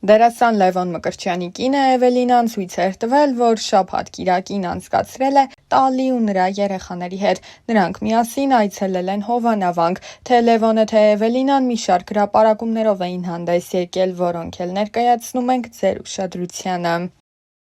Դերասան Լևոն Մկրտչյանի կինը Էվելինան ցույց էր տվել, որ շաբաթ-կիրակին անցկացրել է տալի ու նրա երեխաների հետ։ Նրանք միասին այցելել են Հովանավանք։ Թե Լևոնը, թե Էվելինան մի շարք հրապարակումներով էին հանդես եկել, որոնք էլ ներկայացնում ենք ձեր ուշադրությանը։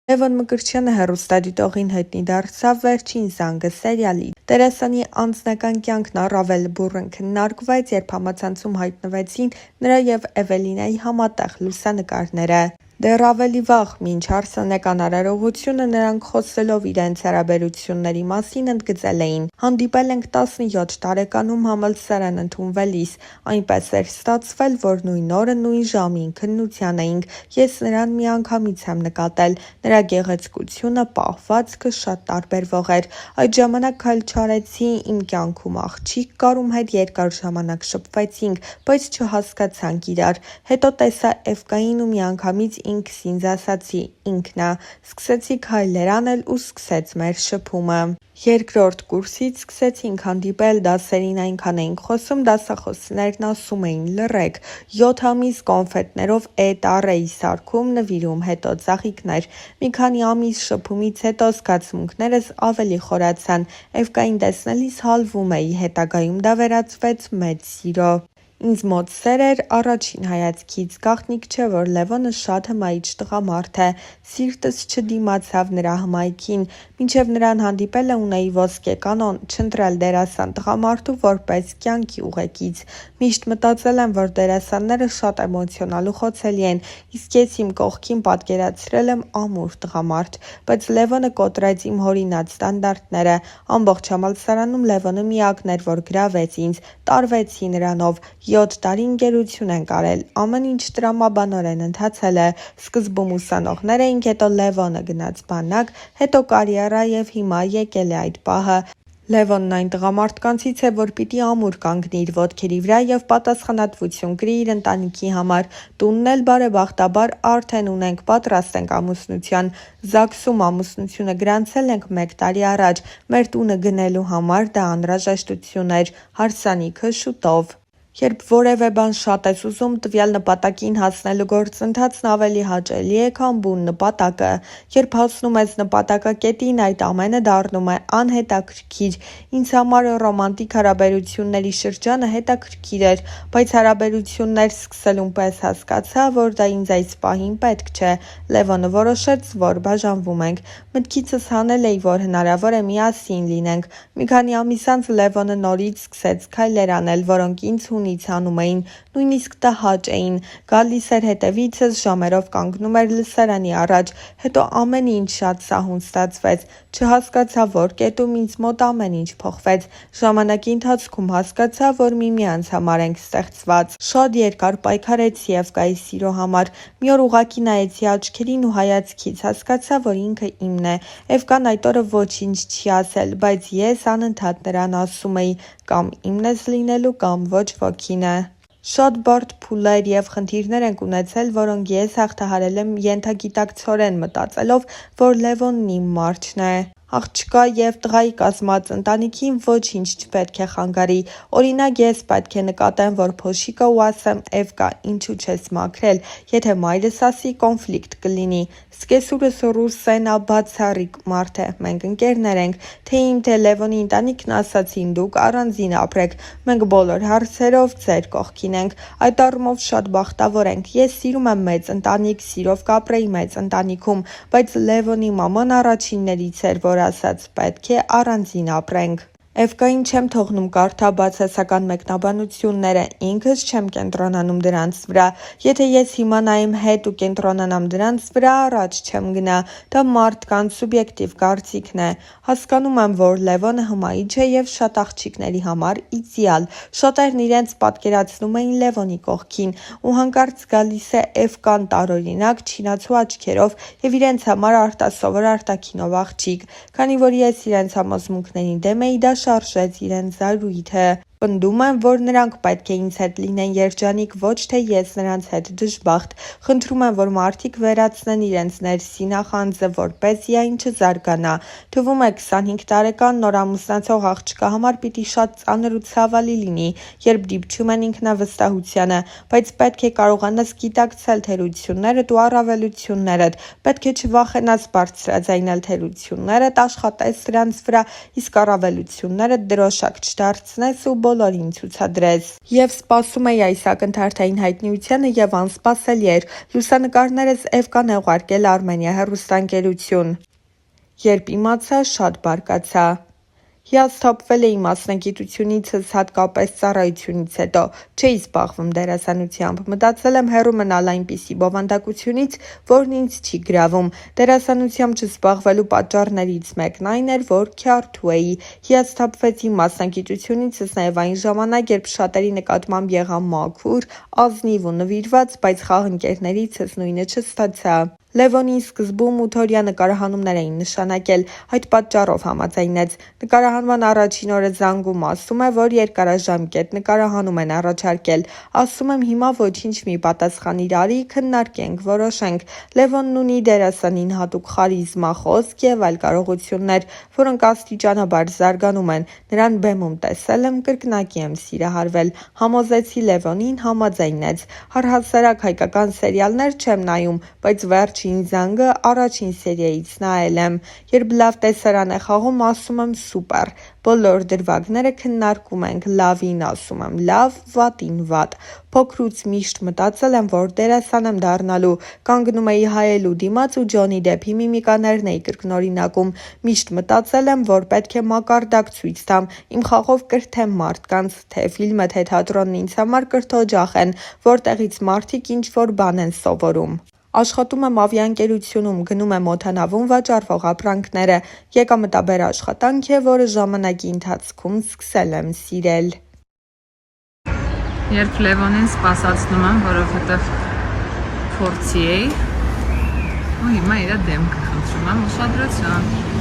Լևոն Մկրտչյանը հեռուստադիտողին հայտնի դարձավ «Վերջին զանգը» սերիալի։ Դերասանի անձնական կյանքն առավել բուռն քննարկվեց, երբ համացանցում հայտնվեցին նրա և Էվելինայի համատեղ լուսանկարները։ Դեռ ավելի վաղ, մինչ հարսանեկան արարողությունը, նրանք խոսելով իրենց հարաբերությունների մասին ընդգծել էին. «Հանդիպել ենք 17 տարեկանում համալսարան ընդունվելիս։ Այնպես էր ստացվել, որ նույն օրը, նույն ժամին քննության էինք։ Ես նրան միանգամից եմ նկատել։ Նրա գեղեցկությունը, պահվածքը շատ տարբերվող էր։ Այդ ժամանակ քայլ չարեցի, իմ կյանքում աղջիկ կար, ում հետ երկար ժամանակ շփվեցինք, բայց չհասկացանք իրար։ Հետո տեսա Էվկային ու միանգամից ինքս ինձ ասացի՝ ինքն ա։ Սկսեցի քայլեր անել ու սկսեց մեր շփումը։ Երկրորդ կուրսից սկսեցինք հանդիպել, դասերին այնքան էինք խոսում, դասախոսներն ասում էին՝ լռեք։ 7 ամիս կոնֆետներով տառ էի սարքում, նվիրում, հետո ծաղիկներ։ Մի քանի ամիս շփումից հետո զգացմունքներս ավելի խորացան։ Էվկային տեսնելիս հալվում էի, հետագայում դա վերածվեց մեծ սիրո։ Ինձ մոտ սեր էր առաջին հայացքից։ Գաղտնիք չէ, որ Լևոնը շատ հմայիչ տղամարդ է։ Սիրտս չդիմացավ նրա հմայքին։ Մինչև նրան հանդիպելը ունեի ոսկե կանոն՝ չընտրել դերասան տղամարդու որպես կյանքի ուղեկից։ Միշտ մտածել եմ, որ դերասանները շատ էմոցիոնալ ու խոցելի են, իսկ ես իմ կողքին պատկերացրել եմ ամուր տղամարդ։ Բայց Լևոնը կոտրեց իմ հորինած ստանդարտները։ Ամբողջ համալսարանում Լևոնը միակն էր, որ գրավեց ինձ։ Տարվեցի նրանով։ 7 տարի ընկերություն ենք արել։ Ամեն ինչ տրամաբանորեն ընթացել է։ Սկզբում ուսանողներ էինք, հետո Լևոնը գնաց բանակ, հետո կարիերա և հիմա եկել է այդ պահը։ Լևոնն այն տղամարդկանցից է, որ պիտի ամուր կանգնի իր ոտքերի վրա և պատասխանատվություն կրի իր ընտանիքի համար։ Տունն էլ բարեբախտաբար արդեն ունենք, պատրաստ ենք ամուսնության։ ԶԱԳՍ-ում ամուսնությունը գրանցել ենք 1 տարի առաջ։ Մեր տունը գնելու համար դա անհրաժեշտություն էր։ Հարսանիքը շուտով։ Երբ որևէ բան շատ ես ուզում, տվյալ նպատակին հասնելու գործընթացն ավելի հաճելի է, քան բուն նպատակը։ Երբ հասնում ես նպատակակետին, այդ ամենը դառնում է անհետաքրքիր։ Ինձ համար ռոմանտիկ հարաբերությունների շրջանը հետաքրքիր էր, բայց հարաբերություններ սկսելուն պես հասկացա, որ դա ինձ այս պահին պետք չէ։ Լևոնը որոշեց, որ բաժանվում ենք։ Մտքիցս հանել էի, որ հնարավոր է միասին լինենք։ Մի քանի ամիս անց Լևոնը նորից սկսեց քայլեր անել, որոնք ինձ հունից հանում էին, նույնիսկ տհաճ էին։ Գալիս էր հետևիցս, ժամերով կանգնում էր լսարանի առաջ։ Հետո ամեն ինչ շատ սահուն ստացվեց։ Չհասկացա որ կետում ինձ մոտ ամեն ինչ փոխվեց։ Ժամանակի ընթացքում հասկացա, որ միմյանց համար ենք ստեղծված։ Շատ երկար պայքարեցի Էվկայի սիրո համար։ Մի օր ուղղակի նայեցի աչքերին ու հայացքից հասկացա, որ ինքը իմն է։ Էվկան այդ օրը ոչինչ չի ասել, բայց ես անընդհատ նրան ասում էի՝ կամ իմն ես լինելու, կամ ոչ ոքին է։ Շատ բարդ փուլեր և խնդիրներ ենք ունեցել, որոնք ես հաղթահարել եմ ենթագիտակցորեն մտածելով, որ Լևոնն իմ մարջն է։ Աղջկա և տղայի կազմած ընտանիքին ոչինչ չպետք է խանգարի։ Օրինակ, ես պետք է նկատեմ, որ փոշիկը ու ասեմ՝ Էվկա, ինչու չես մաքրել։ Եթե մայրս ասի, կոնֆլիկտ կլինի։ Սկեսուրս Ռուսենա բացառիկ մարդ է, մենք ընկերներ ենք։ Թե իմ, թե Լևոնի ընտանիքն ասացին՝ դուք առանձին ապրեք, մենք բոլոր հարցերով ձեր կողքին ենք։ Այդ առումով շատ բախտավոր ենք։ Ես սիրում եմ մեծ ընտանիք, սիրով կապրեի մեծ ընտանիքում, բայց Լևոնի մաման առաջիններից էր, որ ասաց՝ պետք է առանձին ապրենք։ Էվկային չեմ թողնում կարդա բացասական մեկնաբանությունները, ինքս չեմ կենտրոնանում դրանց վրա։ Եթե ես հիմա նայեմ հետ ու կենտրոնանամ դրանց վրա, առաջ չեմ գնա։ Դա մարդկանց սուբյեկտիվ կարծիքն է։ Հասկանում եմ, որ Լևոնը հմայիչ է և շատ աղջիկների համար իդեալ։ Շատերն իրենց պատկերացնում էին Լևոնի կողքին, ու հանկարծ գալիս է Էվկան տարօրինակ, չինացու աչքերով և իրենց համար արտասովոր արտաքինով աղջիկ։ Քանի որ ես իրենց համոզմունքներին դեմ էի, դա շարժեց իրենց զայրույթը։ Պնդում են, որ նրանք պետք է ինձ հետ լինեն երջանիկ, ոչ թե ես նրանց հետ դժբախտ։ Խնդրում եմ, որ մարդիկ վերացնեն իրենց ներսի նախանձը, որպեսզի այն չզարգանա։ Թվում է 25 տարեկան նոր ամուսնացող աղջկա համար պիտի շատ ծանր ու ցավալի լինի, երբ դիպչում են ինքնավստահությանը, բայց պետք է կարողանաս գիտակցել թերություններդ ու առավելություններդ, պետք է չվախենաս բարձրաձայնել թերություններդ, աշխատես դրանց վրա, իսկ առավելություններդ դրոշակ չդարձնես ու բոլորին ցուցադրես։ Եվ սպասում էի այս ակնթարթային հայտնիությանը և անսպասելի էր, լուսանկարներս Էվկան է ուղարկել Արմենիա հեռուստաընկերություն։ Երբ իմացա, շատ բարկացա։ Հիասթափվել էի մասնագիտությունիցս, հատկապես ծառայությունից հետո, չէի զբաղվում դերասանությամբ, մտածել եմ հեռու մնալ այնպիսի բովանդակությունից, որն ինձ չի գրավում։ Դերասանությամբ չզբաղվելու պատճառներից մեկն այն էր, որ քյարթու էի։ Հիասթափվեցի մասնագիտությունիցս նաև այն ժամանակ, երբ շատերի նկատմամբ եղա մաքուր, ազնիվ ու նվիրված, բայց խաղընկերներիցս նույնը չստացա։ Լևոնին սկզբում ութօրյա նկարահանումներ էին նշանակել, այդ պատճառով համաձայնեց։ Նկարահանման առաջին օրը զանգում ասում է, որ երկարաժամկետ նկարահանում են առաջարկել։ Ասում եմ հիմա ոչինչ մի պատասխանիր արի, քննարկենք, որոշենք։ Լևոնն ունի դերասանին հատուկ խարիզմա, խոսք և այլ կարողություններ, որոնք աստիճանաբար զարգանում են։ Նրան բեմում տեսել եմ, կրկնակի եմ սիրահարվել։ Համոզեցի Լևոնին, համաձայնեց։ Առհասարակ հայկական սերիալներ չեմ նայում, բայց վերջին զանգը առաջին սերիայից նայել եմ։ Երբ լավ տեսարան է խաղում, ասում եմ սուպեր։ Բոլոր դրվագները քննարկում ենք, լավին ասում եմ լավ, վատին վատ։ Փոքրուց միշտ մտածել եմ, որ դերասան եմ դառնալու։ Կանգնում էի հայելու դիմաց ու Ջոնի Դեփի միմիկաներն էի կրկնօրինակում։ Միշտ մտածել եմ, որ պետք է մակարդակ ցույց տամ, իմ խաղով կրթեմ մարդկանց, թե ֆիլմը, թե թատրոնն ինձ համար կրթօջախ են, որտեղից մարդիկ ինչ-որ բան են սովորում։ Աշխատում եմ ավիաընկերությունում, գնում եմ օդանավում վաճառվող ապրանքները։ Եկամտաբեր աշխատանք է, որը ժամանակի ընթացքում սկսել եմ սիրել։ Երբ Լևոնին սպասացնում եմ, որովհետև փորձի էի, ու հիմա իր դեմքը խնդրում եմ ուշադրություն։